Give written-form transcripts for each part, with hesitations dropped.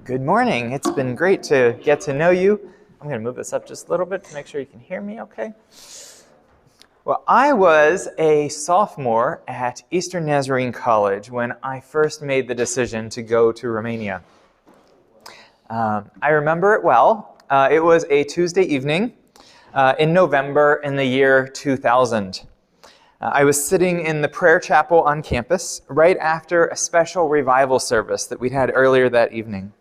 Good morning. It's been great to get to know you. I'm going to move this up just a little bit to make sure you can hear me okay. Well, I was a sophomore at Eastern Nazarene College when I first made the decision to go to Romania. I remember it well. It was a Tuesday evening in November in the year 2000. I was sitting in the prayer chapel on campus right after a special revival service that we'd had earlier that evening.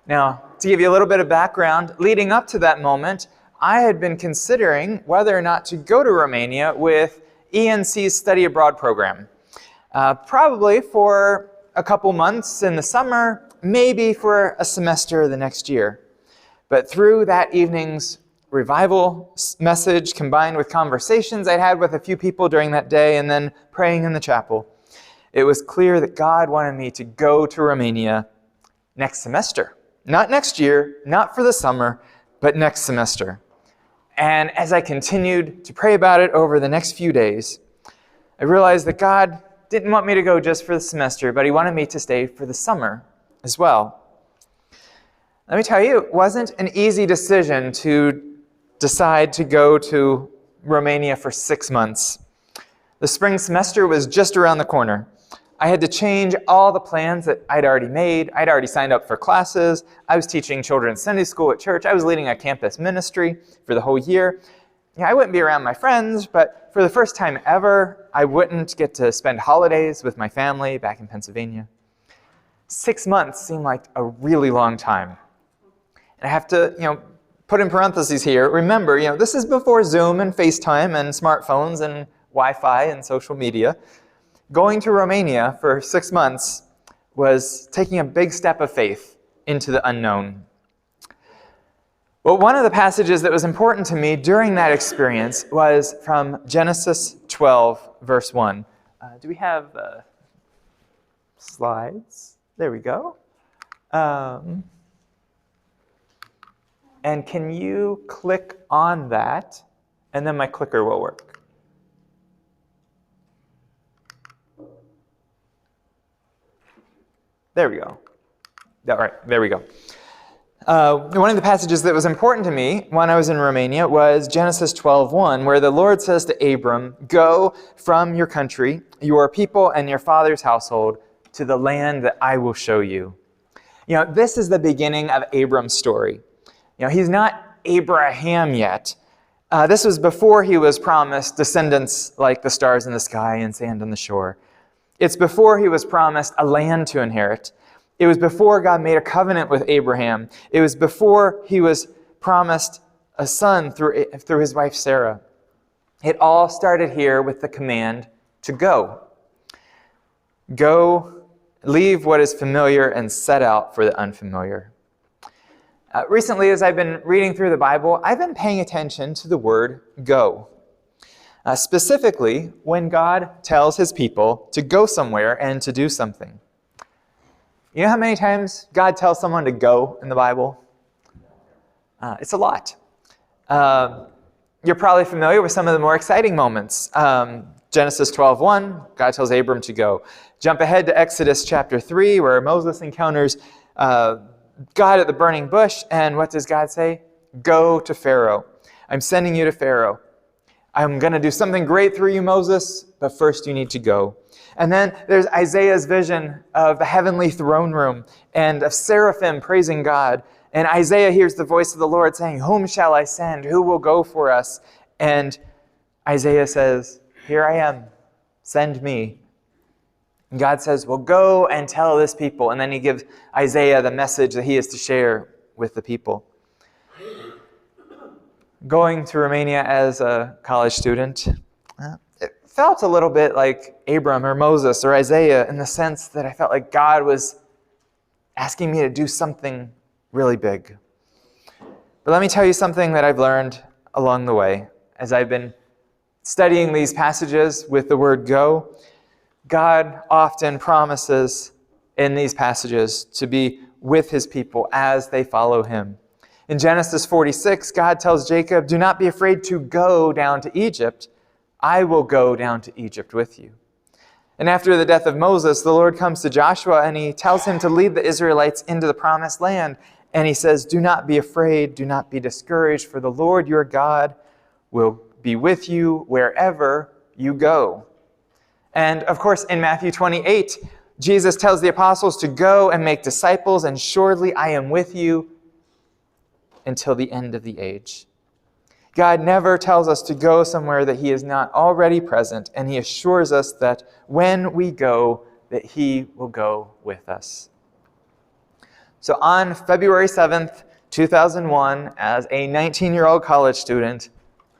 Now, to give you a little bit of background, leading up to that moment, I had been considering whether or not to go to Romania with ENC's study abroad program. Probably for a couple months in the summer, maybe for a semester the next year. But through that evening's revival message combined with conversations I'd had with a few people during that day and then praying in the chapel, it was clear that God wanted me to go to Romania next semester. Not next year, not for the summer, but next semester. And as I continued to pray about it over the next few days, I realized that God didn't want me to go just for the semester, but He wanted me to stay for the summer as well. Let me tell you, it wasn't an easy decision to decide to go to Romania for 6 months. The spring semester was just around the corner. I had to change all the plans that I'd already made. I'd already signed up for classes. I was teaching children's Sunday school at church. I was leading a campus ministry for the whole year. I wouldn't be around my friends, but for the first time ever, I wouldn't get to spend holidays with my family back in Pennsylvania. 6 months seemed like a really long time. And I have to, put in parentheses here, remember, this is before Zoom and FaceTime and smartphones and Wi-Fi and social media. Going to Romania for 6 months was taking a big step of faith into the unknown. Well, one of the passages that was important to me during that experience was from Genesis 12, verse 1. Do we have slides? There we go. And can you click on that, and then my clicker will work. There we go. All right, there we go. One of the passages that was important to me when I was in Romania was Genesis 12:1, where the Lord says to Abram, "Go from your country, your people, and your father's household to the land that I will show you." This is the beginning of Abram's story. He's not Abraham yet. This was before he was promised descendants like the stars in the sky and sand on the shore. It's before he was promised a land to inherit. It was before God made a covenant with Abraham. It was before he was promised a son through his wife Sarah. It all started here with the command to go. Go, leave what is familiar and set out for the unfamiliar. Recently, as I've been reading through the Bible, I've been paying attention to the word go. Specifically, when God tells His people to go somewhere and to do something. You know how many times God tells someone to go in the Bible? It's a lot. You're probably familiar with some of the more exciting moments. Genesis 12:1, God tells Abram to go. Jump ahead to Exodus chapter 3, where Moses encounters God at the burning bush, and what does God say? Go to Pharaoh. I'm sending you to Pharaoh. I'm going to do something great through you, Moses, but first you need to go. And then there's Isaiah's vision of the heavenly throne room and of seraphim praising God. And Isaiah hears the voice of the Lord saying, "Whom shall I send? Who will go for us?" And Isaiah says, "Here I am. Send me." And God says, "Well, go and tell this people." And then He gives Isaiah the message that he is to share with the people. Going to Romania as a college student, it felt a little bit like Abram or Moses or Isaiah in the sense that I felt like God was asking me to do something really big. But let me tell you something that I've learned along the way. As I've been studying these passages with the word go, God often promises in these passages to be with His people as they follow Him. In Genesis 46, God tells Jacob, "Do not be afraid to go down to Egypt. I will go down to Egypt with you." And after the death of Moses, the Lord comes to Joshua and he tells him to lead the Israelites into the promised land. And he says, do not be afraid, do not be discouraged, for the Lord your God will be with you wherever you go. And of course, in Matthew 28, Jesus tells the apostles to go and make disciples, and surely I am with you until the end of the age. God never tells us to go somewhere that he is not already present, and he assures us that when we go, that he will go with us. So on February 7th, 2001, as a 19-year-old college student,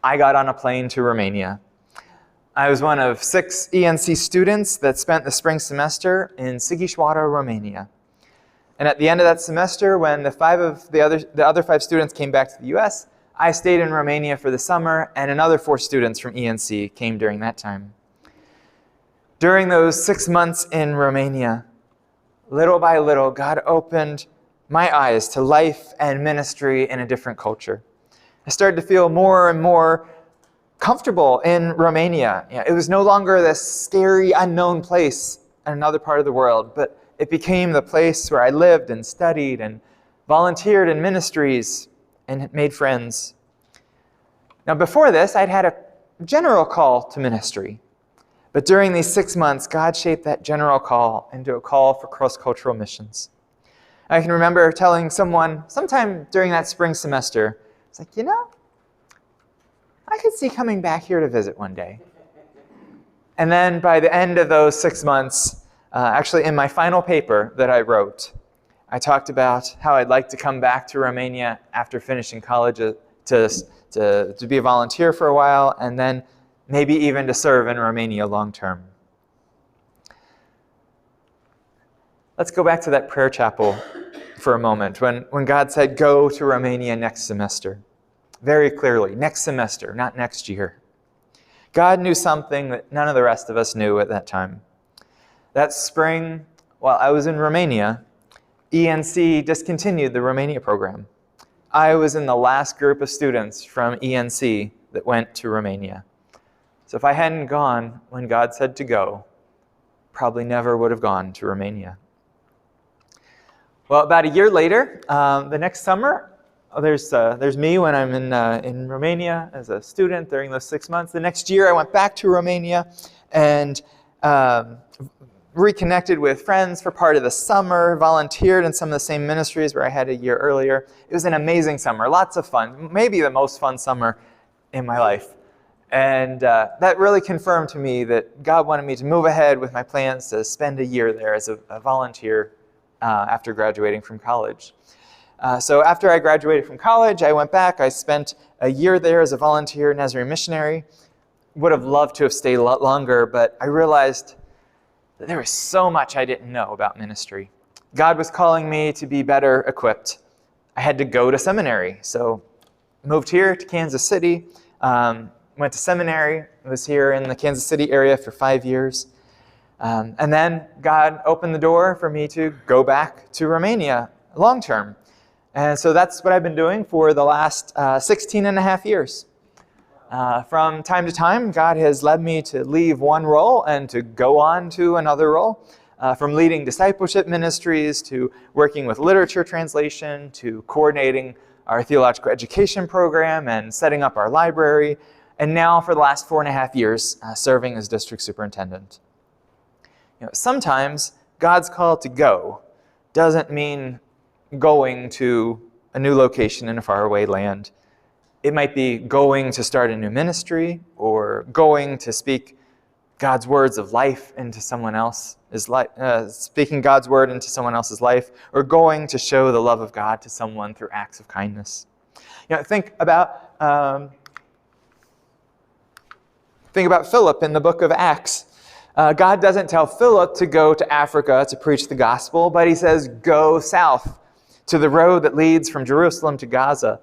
I got on a plane to Romania. I was one of 6 ENC students that spent the spring semester in Sighișoara, Romania. And at the end of that semester, when the other 5 students came back to the U.S., I stayed in Romania for the summer, and another 4 students from ENC came during that time. During those 6 months in Romania, little by little, God opened my eyes to life and ministry in a different culture. I started to feel more and more comfortable in Romania. It was no longer this scary, unknown place in another part of the world, but it became the place where I lived and studied and volunteered in ministries and made friends. Now, before this, I'd had a general call to ministry. But during these 6 months, God shaped that general call into a call for cross-cultural missions. I can remember telling someone sometime during that spring semester, it's like, I could see coming back here to visit one day. And then by the end of those 6 months, actually in my final paper that I wrote, I talked about how I'd like to come back to Romania after finishing college to be a volunteer for a while, and then maybe even to serve in Romania long term. Let's go back to that prayer chapel for a moment, when God said, go to Romania next semester. Very clearly, next semester, not next year. God knew something that none of the rest of us knew at that time. That spring, while I was in Romania, ENC discontinued the Romania program. I was in the last group of students from ENC that went to Romania. So if I hadn't gone when God said to go, probably never would have gone to Romania. Well, about a year later, the next summer, there's me when I'm in Romania as a student during those 6 months. The next year, I went back to Romania and reconnected with friends for part of the summer, volunteered in some of the same ministries where I had a year earlier. It was an amazing summer, lots of fun, maybe the most fun summer in my life. And that really confirmed to me that God wanted me to move ahead with my plans to spend a year there as a volunteer after graduating from college. So after I graduated from college, I went back. I spent a year there as a volunteer Nazarene missionary. Would have loved to have stayed a lot longer, but I realized that there was so much I didn't know about ministry. God was calling me to be better equipped. I had to go to seminary. So moved here to Kansas City, went to seminary, was here in the Kansas City area for 5 years. And then God opened the door for me to go back to Romania long term. And so that's what I've been doing for the last 16 and a half years. From time to time, God has led me to leave one role and to go on to another role. From leading discipleship ministries to working with literature translation to coordinating our theological education program and setting up our library. And now for the last 4.5 years, serving as district superintendent. Sometimes God's call to go doesn't mean going to a new location in a faraway land. It might be going to start a new ministry or going to speak God's words of life into someone else's life, speaking God's word into someone else's life, or going to show the love of God to someone through acts of kindness. Think about Philip in the book of Acts. God doesn't tell Philip to go to Africa to preach the gospel, but he says, go south to the road that leads from Jerusalem to Gaza.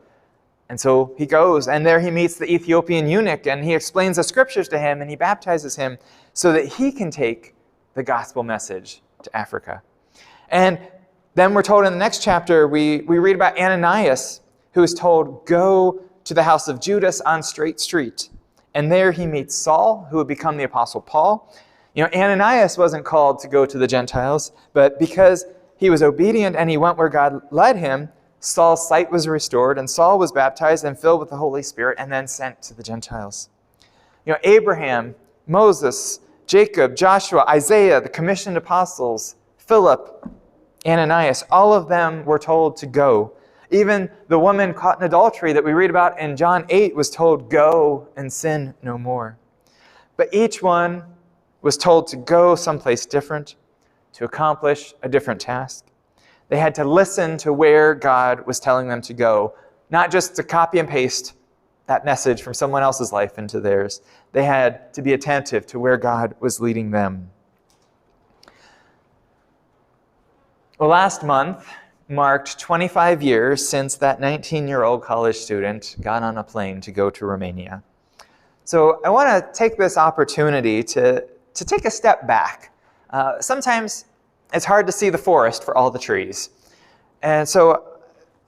And so he goes, and there he meets the Ethiopian eunuch, and he explains the scriptures to him, and he baptizes him so that he can take the gospel message to Africa. And then we're told in the next chapter, we read about Ananias, who is told, go to the house of Judas on Straight Street. And there he meets Saul, who would become the Apostle Paul. Ananias wasn't called to go to the Gentiles, but because he was obedient and he went where God led him, Saul's sight was restored, and Saul was baptized and filled with the Holy Spirit and then sent to the Gentiles. Abraham, Moses, Jacob, Joshua, Isaiah, the commissioned apostles, Philip, Ananias, all of them were told to go. Even the woman caught in adultery that we read about in John 8 was told, "Go and sin no more." But each one was told to go someplace different, to accomplish a different task. They had to listen to where God was telling them to go, not just to copy and paste that message from someone else's life into theirs. They had to be attentive to where God was leading them. Well, last month marked 25 years since that 19-year-old college student got on a plane to go to Romania. So I want to take this opportunity to take a step back. Sometimes it's hard to see the forest for all the trees. And so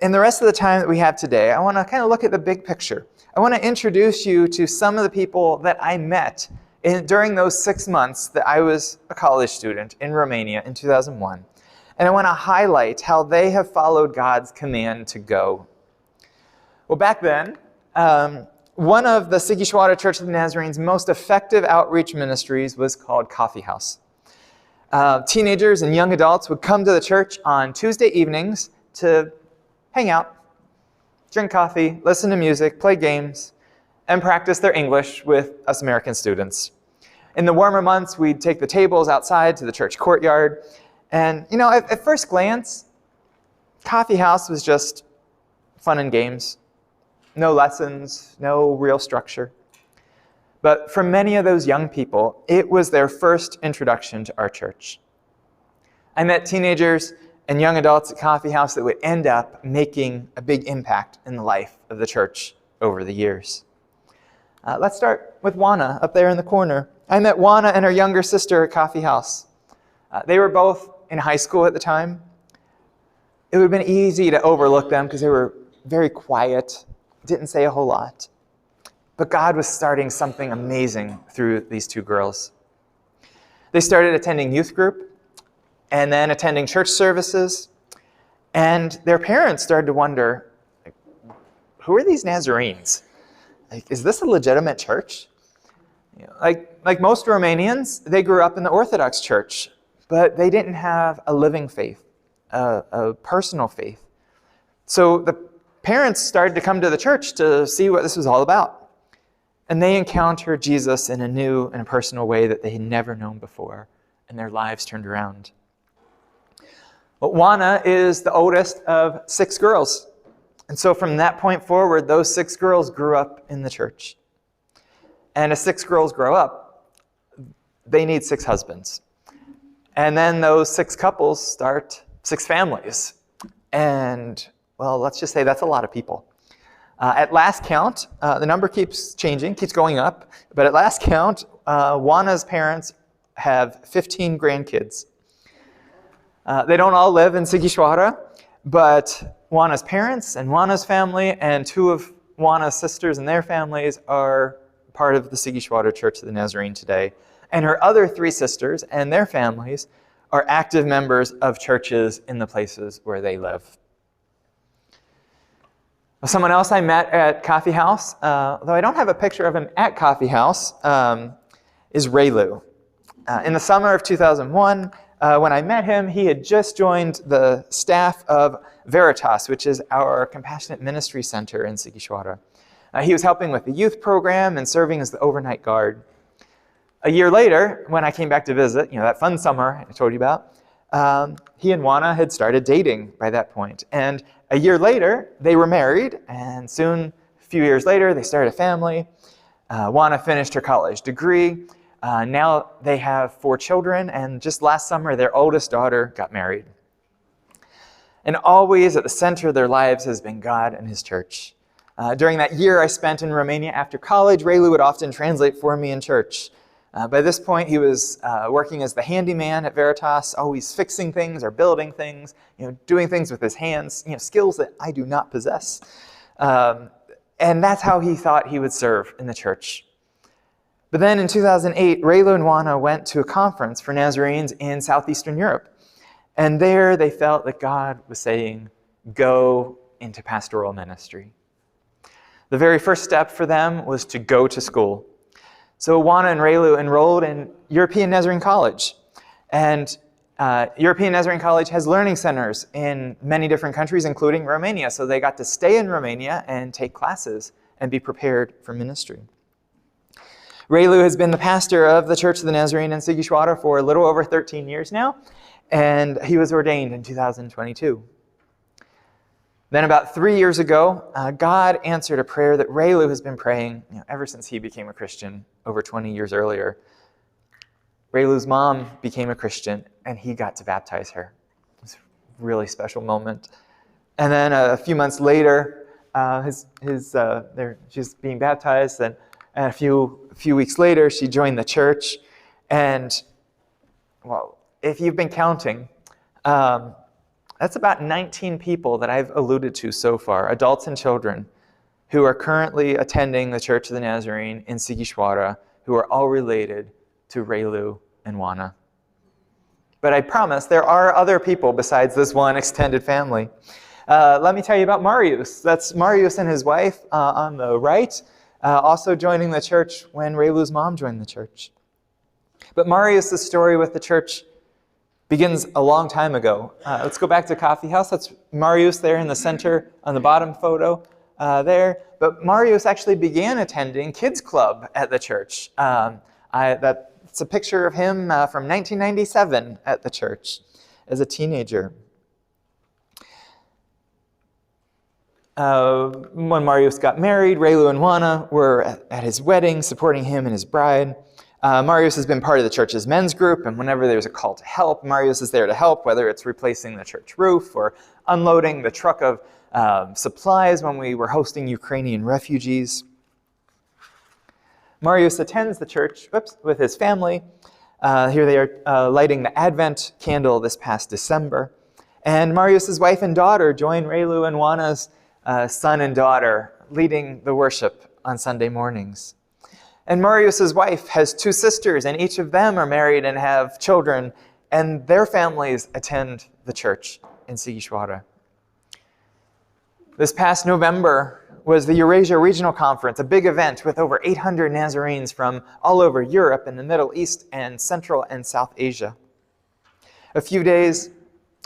in the rest of the time that we have today, I want to kind of look at the big picture. I want to introduce you to some of the people that I met during those 6 months that I was a college student in Romania in 2001. And I want to highlight how they have followed God's command to go. Well, back then, one of the Sighișoara Church of the Nazarene's most effective outreach ministries was called Coffee House. Teenagers and young adults would come to the church on Tuesday evenings to hang out, drink coffee, listen to music, play games, and practice their English with us American students. In the warmer months, we'd take the tables outside to the church courtyard. And, at first glance, Coffee House was just fun and games. No lessons, no real structure. But for many of those young people, it was their first introduction to our church. I met teenagers and young adults at Coffee House that would end up making a big impact in the life of the church over the years. Let's start with Juana up there in the corner. I met Juana and her younger sister at Coffee House. They were both in high school at the time. It would have been easy to overlook them because they were very quiet, didn't say a whole lot. But God was starting something amazing through these two girls. They started attending youth group and then attending church services. And their parents started to wonder, who are these Nazarenes? Is this a legitimate church? Like most Romanians, they grew up in the Orthodox Church, but they didn't have a living faith, a personal faith. So the parents started to come to the church to see what this was all about. And they encountered Jesus in a new and a personal way that they had never known before, and their lives turned around. Well, Juana is the oldest of 6 girls. And so from that point forward, those 6 girls grew up in the church. And as 6 girls grow up, they need 6 husbands. And then those 6 couples start 6 families. And, well, let's just say that's a lot of people. At last count, the number keeps changing, keeps going up. But at last count, Juana's parents have 15 grandkids. They don't all live in Sighișoara, but Juana's parents and Juana's family and 2 of Juana's sisters and their families are part of the Sighișoara Church of the Nazarene today. And her other 3 sisters and their families are active members of churches in the places where they live. Someone else I met at Coffee House, though I don't have a picture of him at Coffee House, is Raylu. In the summer of 2001, when I met him, he had just joined the staff of Veritas, which is our compassionate ministry center in Sighișoara. He was helping with the youth program and serving as the overnight guard. A year later, when I came back to visit, that fun summer I told you about, he and Juana had started dating by that point. And a year later, they were married, and soon, a few years later, they started a family. Juana finished her college degree. Now they have 4 children, and just last summer, their oldest daughter got married. And always at the center of their lives has been God and His church. During that year I spent in Romania after college, Raylu would often translate for me in church. By this point, he was working as the handyman at Veritas, always fixing things or building things, doing things with his hands, skills that I do not possess. And that's how he thought he would serve in the church. But then in 2008, Raylo and Juana went to a conference for Nazarenes in Southeastern Europe. And there they felt that God was saying, go into pastoral ministry. The very first step for them was to go to school. So Juana and Raylo enrolled in European Nazarene College. And European Nazarene College has learning centers in many different countries, including Romania. So they got to stay in Romania and take classes and be prepared for ministry. Raylo has been the pastor of the Church of the Nazarene in Sighișoara for a little over 13 years now, and he was ordained in 2022. Then about 3 years ago, God answered a prayer that Raylo has been praying ever since he became a Christian over 20 years earlier. Raylo's mom became a Christian, and he got to baptize her. It was a really special moment. And then a few months later, she's being baptized, and a few weeks later, she joined the church. And, well, if you've been counting, that's about 19 people that I've alluded to so far, adults and children, who are currently attending the Church of the Nazarene in Sighișoara, who are all related to Raylo and Juana. But I promise there are other people besides this one extended family. Let me tell you about Marius. That's Marius and his wife on the right, also joining the church when Raylo's mom joined the church. But Marius' story with the church begins a long time ago. Let's go back to Coffee House. That's Marius there in the center on the bottom photo there. But Marius actually began attending kids club at the church. That's a picture of him from 1997 at the church as a teenager. When Marius got married, Raylo and Juana were at his wedding, supporting him and his bride. Marius has been part of the church's men's group, and whenever there's a call to help, Marius is there to help, whether it's replacing the church roof or unloading the truck of supplies when we were hosting Ukrainian refugees. Marius attends the church with his family. Here they are lighting the Advent candle this past December. And Marius' wife and daughter join Raylo and Juana's son and daughter leading the worship on Sunday mornings. And Marius' wife has 2 sisters, and each of them are married and have children, and their families attend the church in Sighișoara. This past November was the Eurasia Regional Conference, a big event with over 800 Nazarenes from all over Europe and the Middle East and Central and South Asia. A few days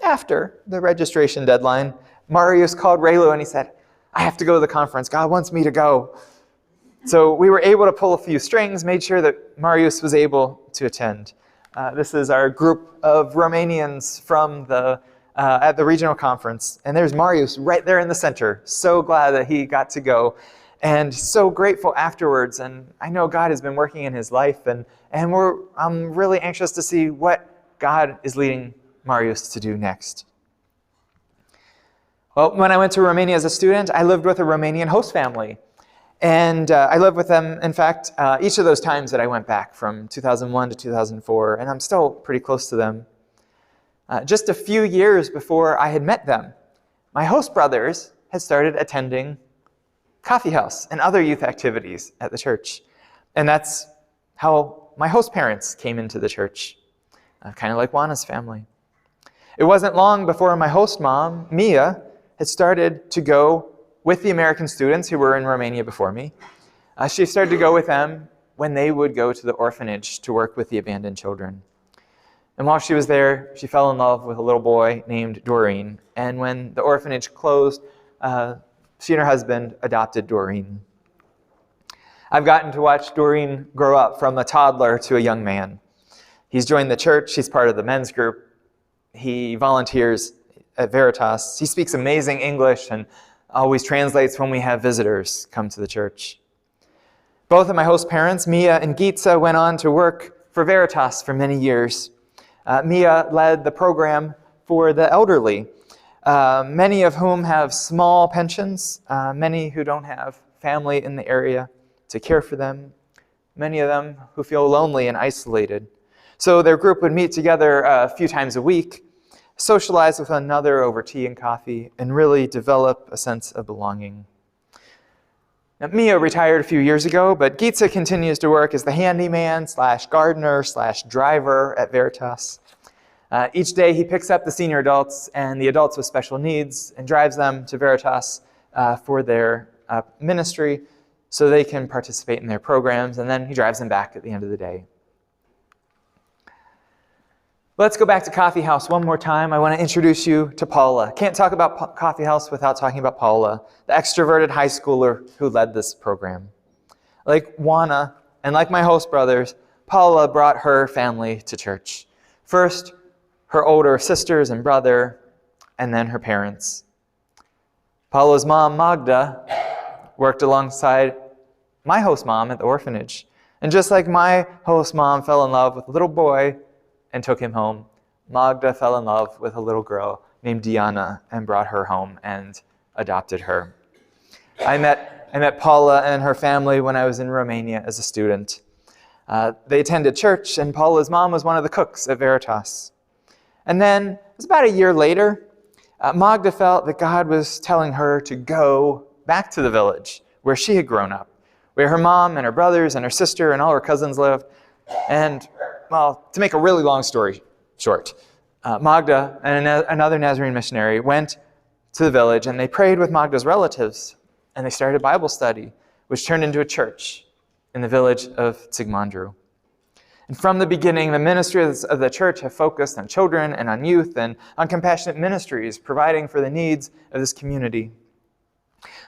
after the registration deadline, Marius called Raylo and he said, "I have to go to the conference. God wants me to go." So we were able to pull a few strings, made sure that Marius was able to attend. This is our group of Romanians from at the regional conference. And there's Marius right there in the center. So glad that he got to go. And so grateful afterwards. And I know God has been working in his life. And I'm really anxious to see what God is leading Marius to do next. Well, when I went to Romania as a student, I lived with a Romanian host family. And I lived with them, in fact, each of those times that I went back from 2001 to 2004, and I'm still pretty close to them. Just a few years before I had met them, my host brothers had started attending Coffee House and other youth activities at the church. And that's how my host parents came into the church, kind of like Juana's family. It wasn't long before my host mom, Mia, had started to go with the American students who were in Romania before me. She started to go with them when they would go to the orphanage to work with the abandoned children. And while she was there, she fell in love with a little boy named Doreen. And when the orphanage closed, she and her husband adopted Doreen. I've gotten to watch Doreen grow up from a toddler to a young man. He's joined the church. He's part of the men's group. He volunteers at Veritas. He speaks amazing English and always translates when we have visitors come to the church. Both of my host parents, Mia and Gitza, went on to work for Veritas for many years. Mia led the program for the elderly, many of whom have small pensions, many who don't have family in the area to care for them, many of them who feel lonely and isolated. So their group would meet together a few times a week, socialize with one another over tea and coffee, and really develop a sense of belonging. Now, Mia retired a few years ago, but Geetsa continues to work as the handyman / gardener / driver at Veritas. Each day he picks up the senior adults and the adults with special needs and drives them to Veritas for their ministry so they can participate in their programs, and then he drives them back at the end of the day. Let's go back to Coffee House one more time. I want to introduce you to Paula. Can't talk about Coffee House without talking about Paula, the extroverted high schooler who led this program. Like Juana and like my host brothers, Paula brought her family to church. First, her older sisters and brother, and then her parents. Paula's mom, Magda, worked alongside my host mom at the orphanage. And just like my host mom fell in love with a little boy and took him home, Magda fell in love with a little girl named Diana and brought her home and adopted her. I met Paula and her family when I was in Romania as a student. They attended church, and Paula's mom was one of the cooks at Veritas. And then, it was about a year later, Magda felt that God was telling her to go back to the village where she had grown up, where her mom and her brothers and her sister and all her cousins lived. And, well, to make a really long story short, Magda and another Nazarene missionary went to the village, and they prayed with Magda's relatives, and they started a Bible study, which turned into a church in the village of Zsigmondrau. And from the beginning, the ministries of the church have focused on children and on youth and on compassionate ministries, providing for the needs of this community.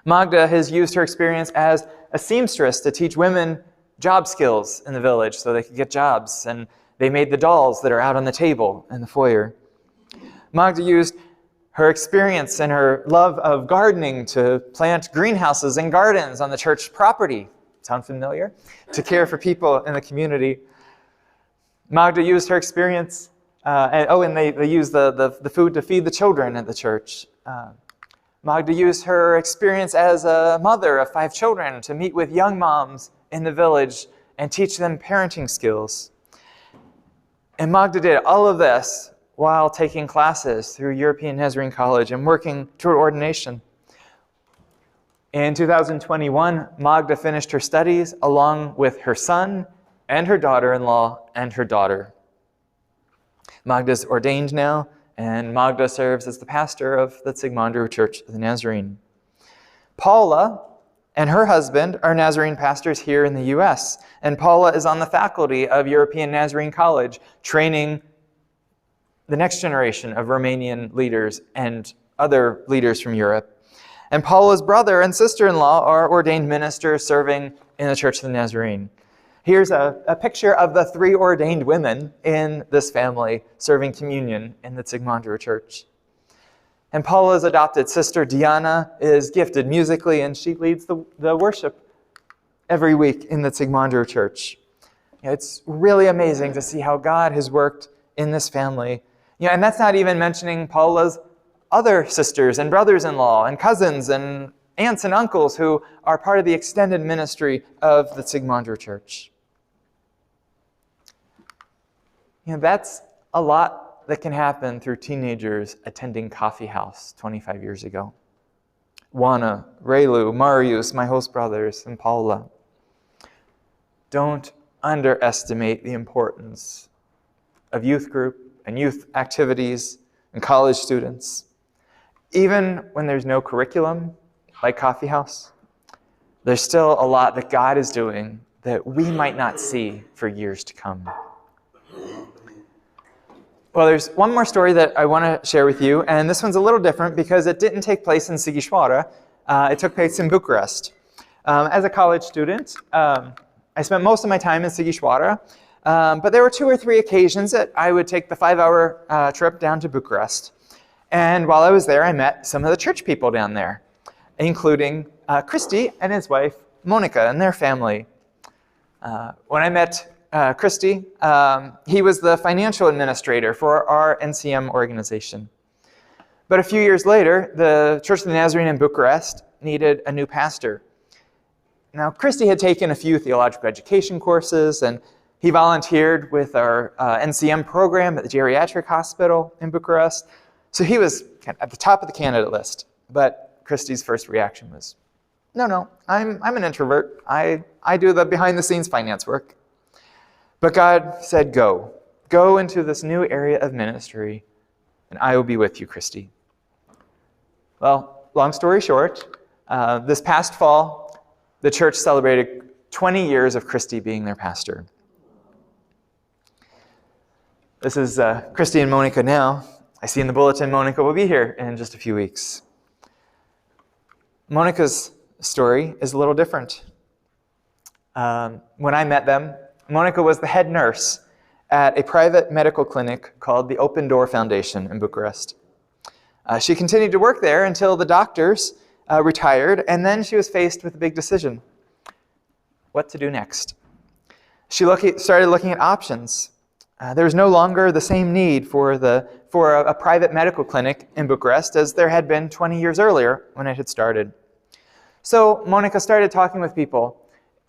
Magda has used her experience as a seamstress to teach women job skills in the village so they could get jobs, and they made the dolls that are out on the table in the foyer. Magda used her experience and her love of gardening to plant greenhouses and gardens on the church property. Sound familiar? To care for people in the community. Magda used her experience, and they used the food to feed the children at the church. Magda used her experience as a mother of 5 children to meet with young moms in the village and teach them parenting skills. And Magda did all of this while taking classes through European Nazarene College and working toward ordination. In 2021, Magda finished her studies along with her son and her daughter-in-law and her daughter. Magda's ordained now, and Magda serves as the pastor of the Zsigmondrau Church of the Nazarene. Paula and her husband are Nazarene pastors here in the U.S., and Paula is on the faculty of European Nazarene College, training the next generation of Romanian leaders and other leaders from Europe. And Paula's brother and sister-in-law are ordained ministers serving in the Church of the Nazarene. Here's a picture of the 3 ordained women in this family serving communion in the Zsigmondrau Church. And Paula's adopted sister, Diana, is gifted musically, and she leads the worship every week in the Zsigmondrau Church. It's really amazing to see how God has worked in this family. And that's not even mentioning Paula's other sisters and brothers-in-law and cousins and aunts and uncles who are part of the extended ministry of the Zsigmondrau Church. That's a lot that can happen through teenagers attending Coffee House 25 years ago. Juana, Relu, Marius, my host brothers, and Paula. Don't underestimate the importance of youth group and youth activities and college students. Even when there's no curriculum, like Coffee House, there's still a lot that God is doing that we might not see for years to come. Well, there's one more story that I want to share with you, and this one's a little different because it didn't take place in Sighișoara. It took place in Bucharest. As a college student, I spent most of my time in Sighișoara, but there were 2 or 3 occasions that I would take the 5-hour trip down to Bucharest. And while I was there, I met some of the church people down there, including Christy and his wife, Monica, and their family. When I met Christy, he was the financial administrator for our NCM organization. But a few years later, the Church of the Nazarene in Bucharest needed a new pastor. Now, Christy had taken a few theological education courses, and he volunteered with our NCM program at the geriatric hospital in Bucharest. So he was at the top of the candidate list. But Christy's first reaction was, No, I'm an introvert. I do the behind-the-scenes finance work. But God said, go. Go into this new area of ministry, and I will be with you, Christy. Well, long story short, this past fall, the church celebrated 20 years of Christy being their pastor. This is Christy and Monica now. I see in the bulletin Monica will be here in just a few weeks. Monica's story is a little different. When I met them, Monica was the head nurse at a private medical clinic called the Open Door Foundation in Bucharest. She continued to work there until the doctors retired, and then she was faced with a big decision. What to do next? She started looking at options. There was no longer the same need for a private medical clinic in Bucharest as there had been 20 years earlier when it had started. So Monica started talking with people,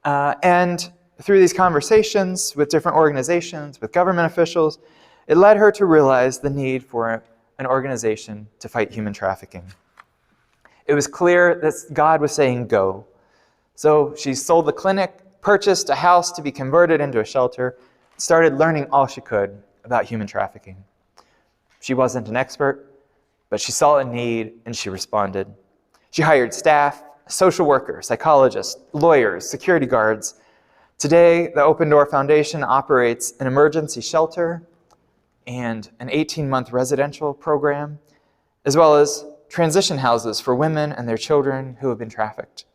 and through these conversations with different organizations, with government officials, it led her to realize the need for an organization to fight human trafficking. It was clear that God was saying go. So she sold the clinic, purchased a house to be converted into a shelter, started learning all she could about human trafficking. She wasn't an expert, but she saw a need and she responded. She hired staff, social workers, psychologists, lawyers, security guards. Today, the Open Door Foundation operates an emergency shelter and an 18-month residential program, as well as transition houses for women and their children who have been trafficked.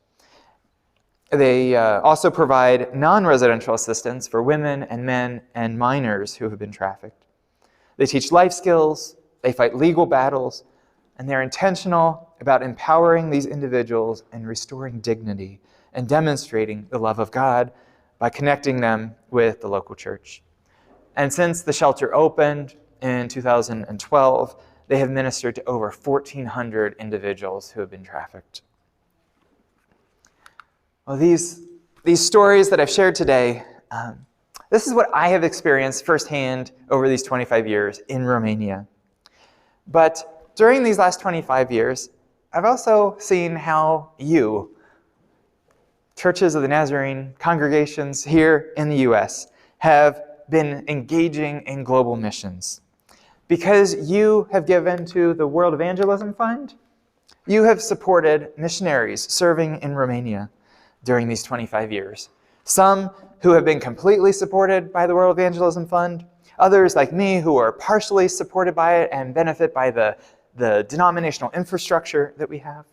They also provide non-residential assistance for women and men and minors who have been trafficked. They teach life skills, they fight legal battles, and they're intentional about empowering these individuals and restoring dignity and demonstrating the love of God by connecting them with the local church. And since the shelter opened in 2012, they have ministered to over 1,400 individuals who have been trafficked. Well, these stories that I've shared today, this is what I have experienced firsthand over these 25 years in Romania. But during these last 25 years, I've also seen how you, churches of the Nazarene, congregations here in the U.S., have been engaging in global missions. Because you have given to the World Evangelism Fund, you have supported missionaries serving in Romania during these 25 years. Some who have been completely supported by the World Evangelism Fund, others like me who are partially supported by it and benefit by the denominational infrastructure that we have.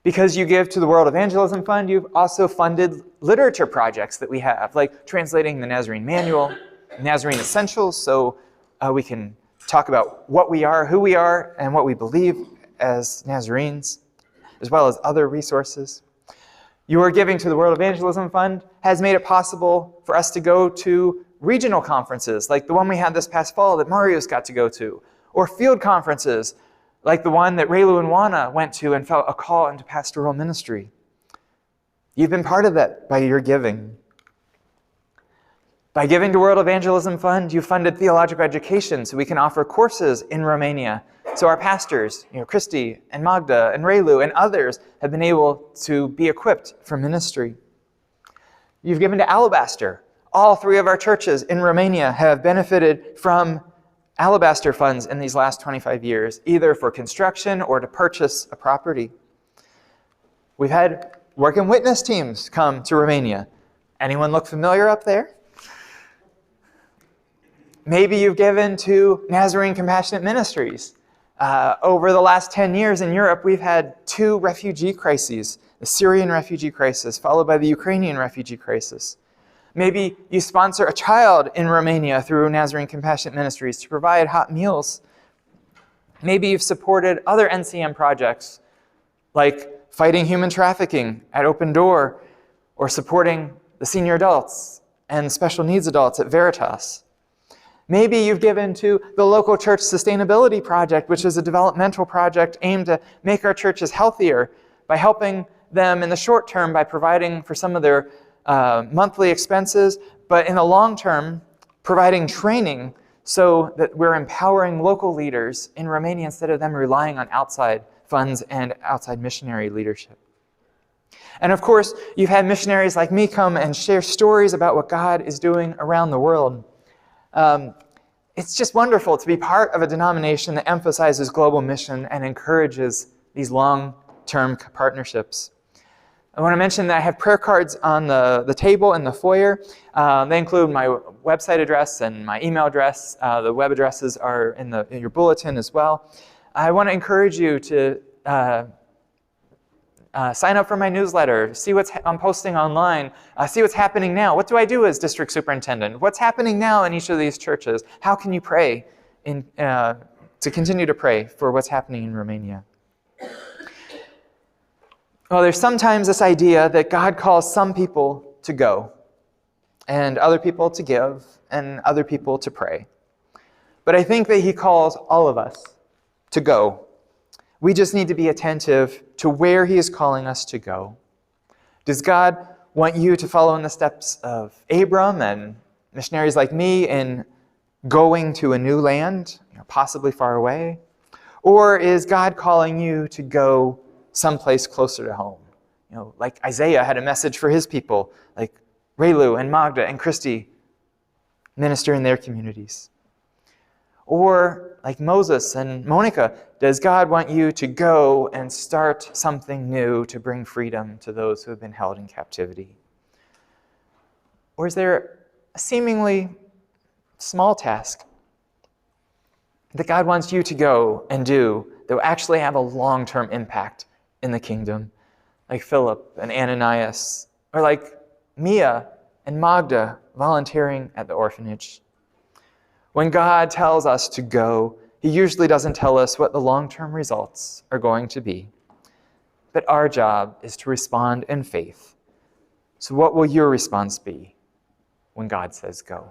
Because you give to the World Evangelism Fund, you've also funded literature projects that we have, like translating the Nazarene Manual, Nazarene Essentials, so we can talk about what we are, who we are, and what we believe as Nazarenes, as well as other resources. Your giving to the World Evangelism Fund has made it possible for us to go to regional conferences, like the one we had this past fall that Marius got to go to, or field conferences, like the one that Raylu and Wana went to and felt a call into pastoral ministry. You've been part of that by your giving. By giving to World Evangelism Fund, you funded theological education so we can offer courses in Romania. So our pastors, Christy and Magda and Raylu and others have been able to be equipped for ministry. You've given to Alabaster. All three of our churches in Romania have benefited from Alabaster funds in these last 25 years, either for construction or to purchase a property. We've had work and witness teams come to Romania. Anyone look familiar up there? Maybe you've given to Nazarene Compassionate Ministries. Over the last 10 years in Europe, we've had 2 refugee crises, the Syrian refugee crisis, followed by the Ukrainian refugee crisis. Maybe you sponsor a child in Romania through Nazarene Compassionate Ministries to provide hot meals. Maybe you've supported other NCM projects like fighting human trafficking at Open Door or supporting the senior adults and special needs adults at Veritas. Maybe you've given to the local church sustainability project, which is a developmental project aimed to make our churches healthier by helping them in the short term by providing for some of their monthly expenses, but in the long term, providing training so that we're empowering local leaders in Romania instead of them relying on outside funds and outside missionary leadership. And of course, you've had missionaries like me come and share stories about what God is doing around the world. It's just wonderful to be part of a denomination that emphasizes global mission and encourages these long-term partnerships. I want to mention that I have prayer cards on the table in the foyer. They include my website address and my email address. The web addresses are in your bulletin as well. I want to encourage you to sign up for my newsletter, see what I'm posting online, see what's happening now. What do I do as district superintendent? What's happening now in each of these churches? How can you pray to continue to pray for what's happening in Romania? Well, there's sometimes this idea that God calls some people to go, and other people to give, and other people to pray. But I think that he calls all of us to go. We just need to be attentive to where he is calling us to go. Does God want you to follow in the steps of Abram and missionaries like me in going to a new land, possibly far away? Or is God calling you to go someplace closer to home? Like Isaiah had a message for his people, like Relu and Magda and Christy minister in their communities. Or like Moses and Monica, does God want you to go and start something new to bring freedom to those who have been held in captivity? Or is there a seemingly small task that God wants you to go and do that will actually have a long-term impact in the kingdom, like Philip and Ananias, or like Mia and Magda volunteering at the orphanage? When God tells us to go, he usually doesn't tell us what the long-term results are going to be. But our job is to respond in faith. So what will your response be when God says go?